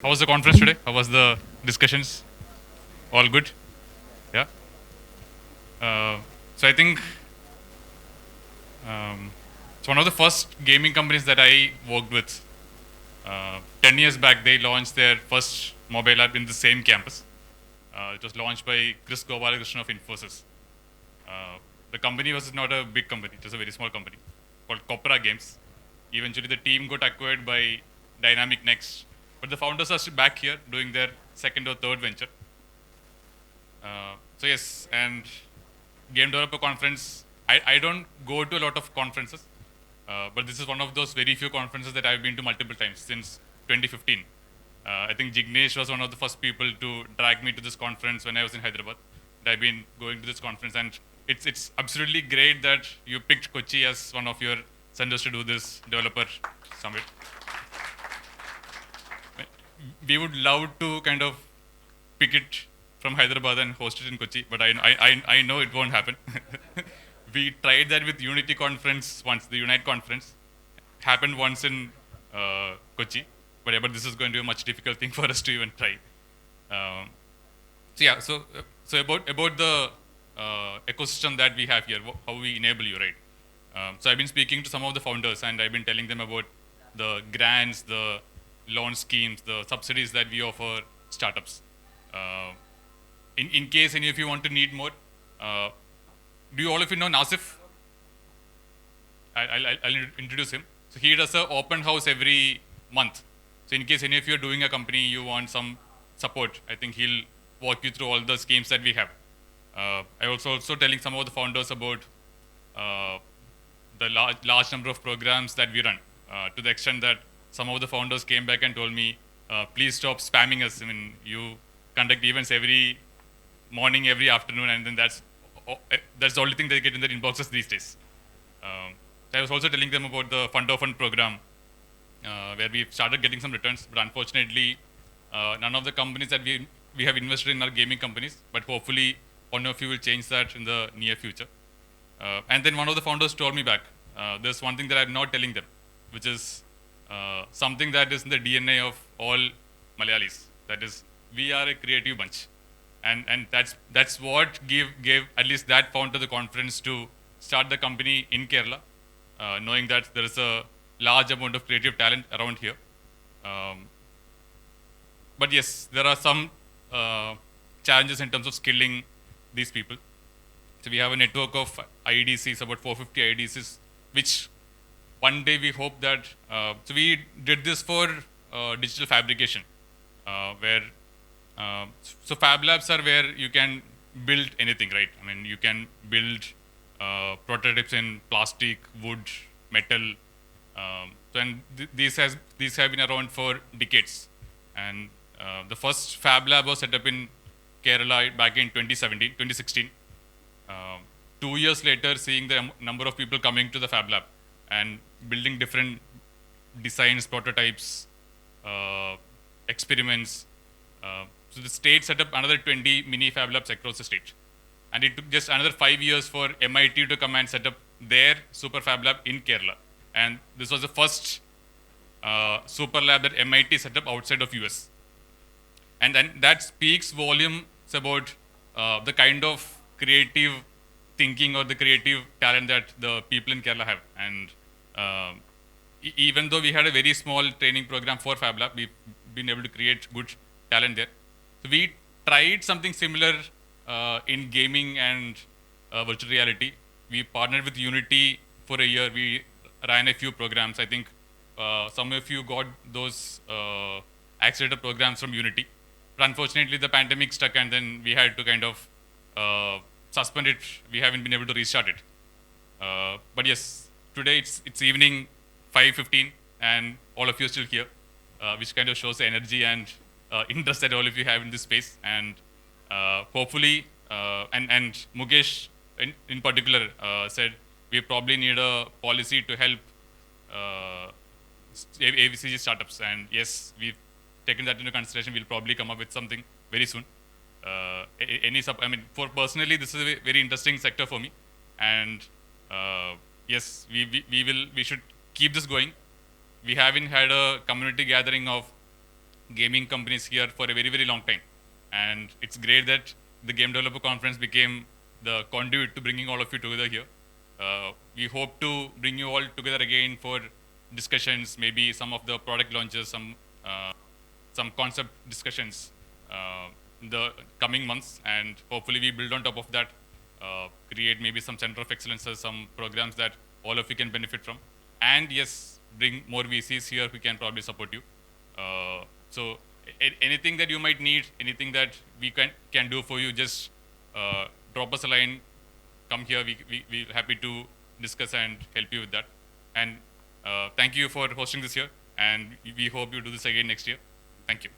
How was the conference today? How was the discussions? All good? Yeah. Uh, so I think it's one of the first gaming companies that I worked with. 10 years back, they launched their first mobile app in the same campus. It was launched by Chris Gopalakrishnan of Infosys. Uh, the company was not a big company; it was a very small company called Copra Games. Eventually, the team got acquired by Dynamic Next, but the founders are still back here doing their second or third venture. So yes, and game developer conference. I don't go to a lot of conferences, but this is one of those very few conferences that I've been to multiple times since 2015. I think Jignesh was one of the first people to drag me to this conference when I was in Hyderabad. I've been going to this conference, and it's absolutely great that you picked Kochi as one of your centers to do this developer summit. We would love to kind of pick it from Hyderabad and host it in Kochi, but I know it won't happen. We tried that with Unity conference once, the Unite conference happened once in Kochi, but yeah, but this is going to be a much difficult thing for us to even try. Um, so yeah, so about the ecosystem that we have here, how we enable you, right? So I've been speaking to some of the founders, and I've been telling them about the grants, the loan schemes, the subsidies that we offer startups. Uh, in case any of you want to need more, uh, do you all of you know Nasif? I'll introduce him. So he does an open house every month. So in case any of you are doing a company, you want some support, I think he'll walk you through all the schemes that we have. I also telling some of the founders about uh, the large number of programs that we run, to the extent that some of the founders came back and told me, please stop spamming us. I mean, you conduct events every morning, every afternoon, and then that's the only thing they get in their inboxes these days. Um, I was also telling them about the fund of fund program, where we started getting some returns, but unfortunately, none of the companies that we have invested in are gaming companies. But hopefully, one of you will change that in the near future. And then one of the founders told me back, there's one thing that I'm not telling them, which is something that is in the DNA of all Malayalis. That is, we are a creative bunch, and that's what gave at least that founder the confidence to start the company in Kerala, knowing that there is a large amount of creative talent around here. Um, but yes, there are some challenges in terms of skilling these people. So we have a network of IGDCs, about 450 IGDCs, which one day we hope that. So we did this for digital fabrication, where so fab labs are where you can build anything, right? I mean, you can build prototypes in plastic, wood, metal. So and these have been around for decades, and the first fab lab was set up in Kerala back in 2017, 2016. 2 years later, seeing the number of people coming to the fab lab and building different designs, prototypes, experiments. So the state set up another 20 mini fab labs across the state. And it took just another 5 years for MIT to come and set up their super fab lab in Kerala. And this was the first super lab that MIT set up outside of US. And then that speaks volumes about the kind of creative thinking or the creative talent that the people in Kerala have. And even though we had a very small training program for Fab Lab, we've been able to create good talent there. So we tried something similar in gaming and virtual reality. We partnered with Unity for a year. We ran a few programs. I think some of you got those accelerator programs from Unity. But unfortunately, the pandemic stuck, and then we had to kind of suspend it. We haven't been able to restart it. But yes, today it's evening 5:15, and all of you are still here, which kind of shows the energy and interest that all of you have in this space. And hopefully, and Mukesh in particular said we probably need a policy to help AVCG startups. And yes, we've taken that into consideration. We'll probably come up with something very soon. I mean, for personally, this is a very interesting sector for me, and yes, we should keep this going. We haven't had a community gathering of gaming companies here for a very, very long time. And it's great that the Game Developer Conference became the conduit to bringing all of you together here. We hope to bring you all together again for discussions, maybe some of the product launches, some concept discussions in the coming months, and hopefully we build on top of that, create maybe some center of excellences, some programs that all of you can benefit from, and yes, bring more VCs here who can probably support you. So anything that you might need, anything that we can do for you, just drop us a line, come here, we're happy to discuss and help you with that. And thank you for hosting this year, and we hope you do this again next year. Thank you.